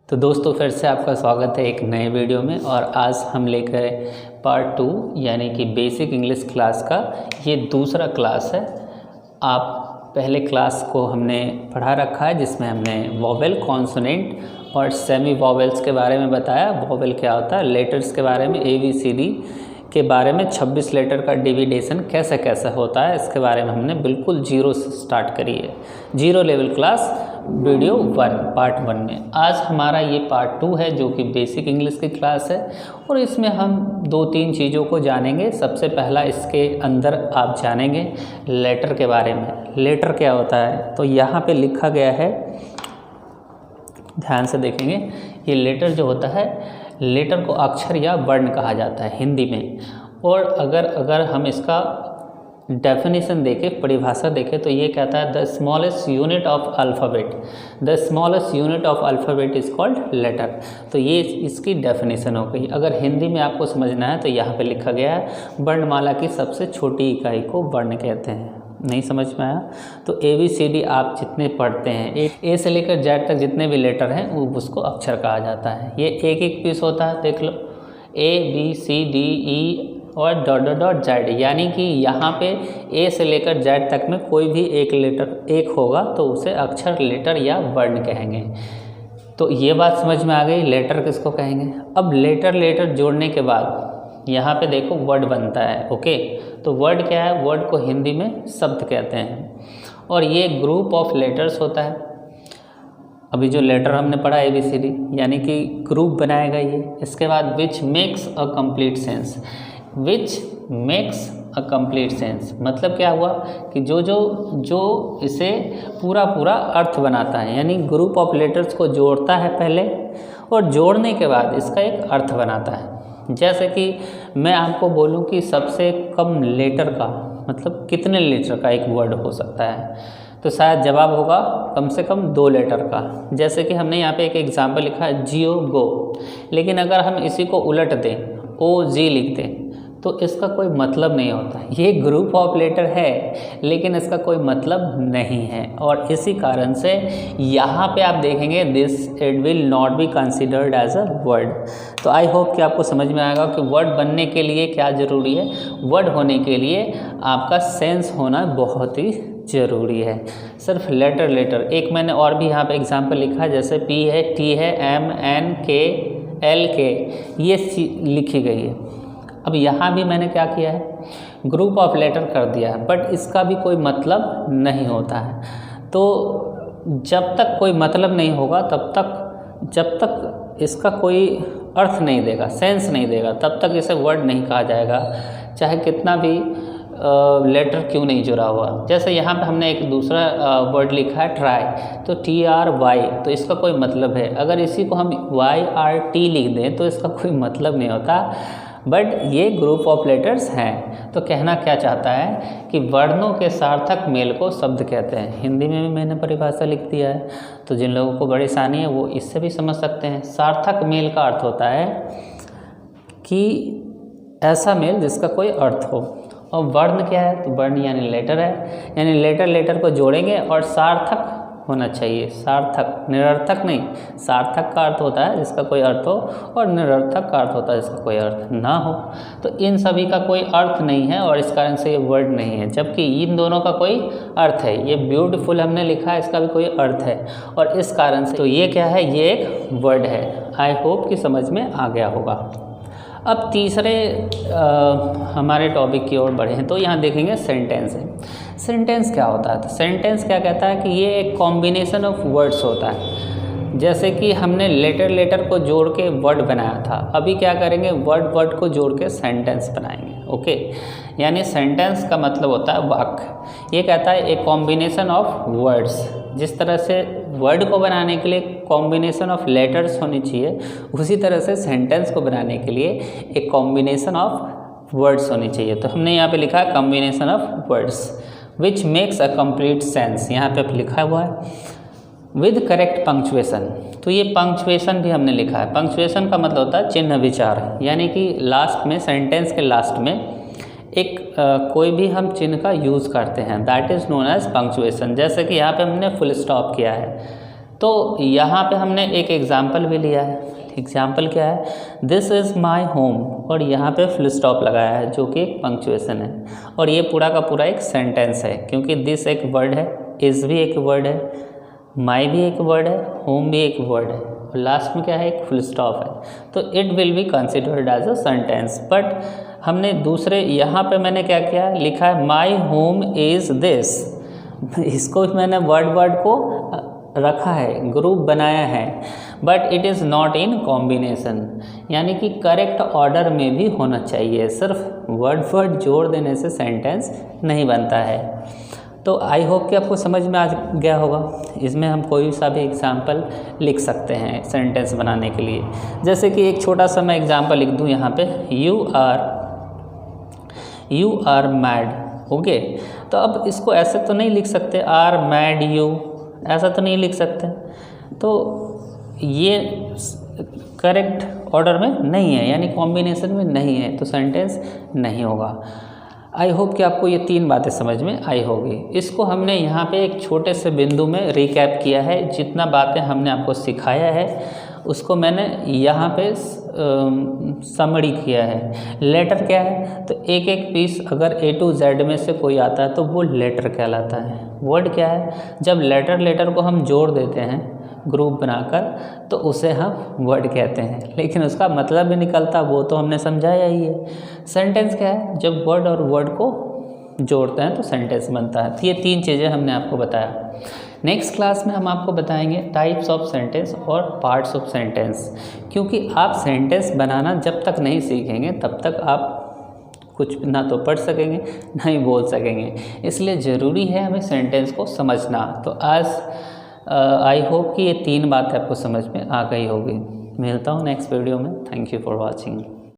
तो दोस्तों फिर से आपका स्वागत है एक नए वीडियो में। और आज हम लेकर पार्ट 2 यानी कि बेसिक इंग्लिश क्लास का ये दूसरा क्लास है। आप पहले क्लास को हमने पढ़ा रखा है जिसमें हमने वोवेल, कॉन्सोनेंट और सेमी वोवेल्स के बारे में बताया। वोवेल क्या होता है, लेटर्स के बारे में, ABCD के बारे में, 26 लेटर का डिविडेशन कैसे कैसे होता है इसके बारे में हमने बिल्कुल जीरो से स्टार्ट करी है। Zero level class video 1 part 1 में। आज हमारा ये पार्ट 2 है जो कि बेसिक इंग्लिश की क्लास है और इसमें हम 2-3 चीज़ों को जानेंगे। सबसे पहला इसके अंदर आप जानेंगे लेटर के बारे में। लेटर क्या होता है तो यहाँ पे लिखा गया है, ध्यान से देखेंगे। ये लेटर जो होता है, लेटर को अक्षर या वर्ण कहा जाता है हिंदी में। और अगर हम इसका डेफिनेशन देखें, परिभाषा देखें तो ये कहता है the smallest unit of alphabet, the smallest unit of alphabet is called letter. तो ये इसकी डेफिनेशन हो गई। अगर हिंदी में आपको समझना है तो यहाँ पे लिखा गया है वर्णमाला की सबसे छोटी इकाई को वर्ण कहते हैं। नहीं समझ में आया तो ABCD आप जितने पढ़ते हैं, A से लेकर Z तक जितने भी लेटर हैं वो उसको अक्षर कहा जाता है। ये एक एक पीस होता है, देख लो ABCDE और .Z, यानी कि यहाँ पे A से लेकर Z तक में कोई भी एक लेटर एक होगा तो उसे अक्षर, लेटर या वर्ण कहेंगे। तो ये बात समझ में आ गई, लेटर किसको कहेंगे। अब लेटर जोड़ने के बाद यहाँ पे देखो वर्ड बनता है। ओके, तो वर्ड क्या है, वर्ड को हिंदी में शब्द कहते हैं और ये ग्रुप ऑफ लेटर्स होता है। अभी जो लेटर हमने पढ़ा ABCD यानी कि ग्रुप बनाएगा ये। इसके बाद which makes a complete sense, which makes a complete sense मतलब क्या हुआ कि जो इसे पूरा अर्थ बनाता है, यानी ग्रुप ऑफ लेटर्स को जोड़ता है पहले और जोड़ने के बाद इसका एक अर्थ बनाता है। जैसे कि मैं आपको बोलूं कि सबसे कम लेटर का मतलब कितने लेटर का एक वर्ड हो सकता है, तो शायद जवाब होगा कम से कम 2 लेटर का। जैसे कि हमने यहाँ पे एक एग्जाम्पल लिखा है जियो गो, लेकिन अगर हम इसी को उलट दें, OG लिख दें तो इसका कोई मतलब नहीं होता। ये ग्रुप ऑफ लेटर है लेकिन इसका कोई मतलब नहीं है और इसी कारण से यहाँ पे आप देखेंगे this it will not be considered as a word. तो आई होप कि आपको समझ में आएगा कि वर्ड बनने के लिए क्या ज़रूरी है। वर्ड होने के लिए आपका सेंस होना बहुत ही ज़रूरी है। सिर्फ लेटर एक मैंने और भी यहाँ पे एग्जाम्पल लिखा है, जैसे P है, T है, M, N, K, L, K, ये लिखी गई है। अब यहाँ भी मैंने क्या किया है, ग्रुप ऑफ लेटर कर दिया है, बट इसका भी कोई मतलब नहीं होता है। तो जब तक कोई मतलब नहीं होगा जब तक इसका कोई अर्थ नहीं देगा, सेंस नहीं देगा, तब तक इसे वर्ड नहीं कहा जाएगा, चाहे कितना भी लेटर क्यों नहीं जुड़ा हुआ। जैसे यहाँ पे हमने एक दूसरा वर्ड लिखा है ट्राई, तो TRY, तो इसका कोई मतलब है। अगर इसी को हम YRT लिख दें तो इसका कोई मतलब नहीं होता, बट ये ग्रुप ऑफ लेटर्स हैं। तो कहना क्या चाहता है कि वर्णों के सार्थक मेल को शब्द कहते हैं। हिंदी में भी मैंने परिभाषा लिख दिया है, तो जिन लोगों को बड़ी आसानी है वो इससे भी समझ सकते हैं। सार्थक मेल का अर्थ होता है कि ऐसा मेल जिसका कोई अर्थ हो। और वर्ण क्या है, तो वर्ण यानी लेटर है, यानी लेटर को जोड़ेंगे और सार्थक होना चाहिए। सार्थक, निरर्थक नहीं। सार्थक का अर्थ होता है जिसका कोई अर्थ हो और निरर्थक का अर्थ होता है जिसका कोई अर्थ ना हो। तो इन सभी का कोई अर्थ नहीं है और इस कारण से ये वर्ड नहीं है, जबकि इन दोनों का कोई अर्थ है। ये ब्यूटीफुल हमने लिखा है, इसका भी कोई अर्थ है और इस कारण से तो ये क्या है, ये एक वर्ड है। आई होप कि समझ में आ गया होगा। अब तीसरे हमारे टॉपिक की ओर बढ़े हैं तो यहाँ देखेंगे सेंटेंस है। सेंटेंस क्या होता है, तो सेंटेंस क्या कहता है कि ये एक कॉम्बिनेशन ऑफ वर्ड्स होता है। जैसे कि हमने लेटर को जोड़ के वर्ड बनाया था, अभी क्या करेंगे, वर्ड को जोड़ के सेंटेंस बनाएंगे। ओके, यानी सेंटेंस का मतलब होता है वाक्य। ये कहता है एक कॉम्बिनेशन ऑफ वर्ड्स। जिस तरह से वर्ड को बनाने के लिए कॉम्बिनेशन ऑफ लेटर्स होनी चाहिए, उसी तरह से सेंटेंस को बनाने के लिए एक कॉम्बिनेशन ऑफ वर्ड्स होनी चाहिए। तो हमने यहाँ पे लिखा है combination of words which makes a complete sense. यहाँ पे लिखा हुआ है विद करेक्ट पंक्चुएशन। तो ये पंक्चुएशन भी हमने लिखा है। पंक्चुएशन का मतलब होता है चिन्ह विचार, यानी कि लास्ट में, सेंटेंस के लास्ट में एक कोई भी हम चिन्ह का यूज़ करते हैं, that is known as punctuation. जैसे कि यहाँ पे हमने फुल स्टॉप किया है, तो तो यहाँ पे हमने एक एग्जाम्पल भी लिया है। एग्जाम्पल क्या है, दिस इज़ माई होम, और यहाँ पे फुल स्टॉप लगाया है जो कि एक पंक्चुएशन है, और ये पूरा का पूरा एक सेंटेंस है, क्योंकि दिस एक वर्ड है, इज़ भी एक वर्ड है, माई भी एक वर्ड है, होम भी एक वर्ड है, और लास्ट में क्या है, एक फुल स्टॉप है। तो it will be considered as a sentence. But हमने दूसरे यहाँ पे मैंने क्या किया, लिखा है माई होम इज़ दिस, इसको मैंने वर्ड को रखा है, ग्रुप बनाया है, but it is not in combination, यानी कि करेक्ट ऑर्डर में भी होना चाहिए। सिर्फ वर्ड जोड़ देने से सेंटेंस नहीं बनता है। तो आई होप कि आपको समझ में आ गया होगा। इसमें हम कोई सा भी एग्जाम्पल लिख सकते हैं सेंटेंस बनाने के लिए। जैसे कि एक छोटा सा मैं एग्जाम्पल लिख दूँ यहाँ पे, यू आर मैड, ओके। तो अब इसको ऐसे तो नहीं लिख सकते, आर मैड यू, ऐसा तो नहीं लिख सकते, तो ये करेक्ट ऑर्डर में नहीं है, यानी कॉम्बिनेशन में नहीं है, तो सेंटेंस नहीं होगा। आई होप कि आपको ये 3 बातें समझ में आई होगी। इसको हमने यहाँ पे एक छोटे से बिंदु में रिकैप किया है। जितना बातें हमने आपको सिखाया है उसको मैंने यहाँ पे समरी किया है। लेटर क्या है, तो एक एक पीस अगर A to Z में से कोई आता है तो वो लेटर कहलाता है। वर्ड क्या है, जब लेटर को हम जोड़ देते हैं ग्रुप बनाकर तो उसे हम वर्ड कहते हैं, लेकिन उसका मतलब भी निकलता वो तो हमने समझाया ही है। सेंटेंस क्या है, जब वर्ड और वर्ड को जोड़ते हैं तो सेंटेंस बनता है। तो ये 3 चीज़ें हमने आपको बताया। नेक्स्ट क्लास में हम आपको बताएंगे टाइप्स ऑफ सेंटेंस और पार्ट्स ऑफ सेंटेंस, क्योंकि आप सेंटेंस बनाना जब तक नहीं सीखेंगे तब तक आप कुछ ना तो पढ़ सकेंगे ना ही बोल सकेंगे, इसलिए ज़रूरी है हमें सेंटेंस को समझना। तो आज आई होप कि ये 3 बातें आपको समझ में आ गई होगी। मिलता हूँ नेक्स्ट वीडियो में। Thank you for watching.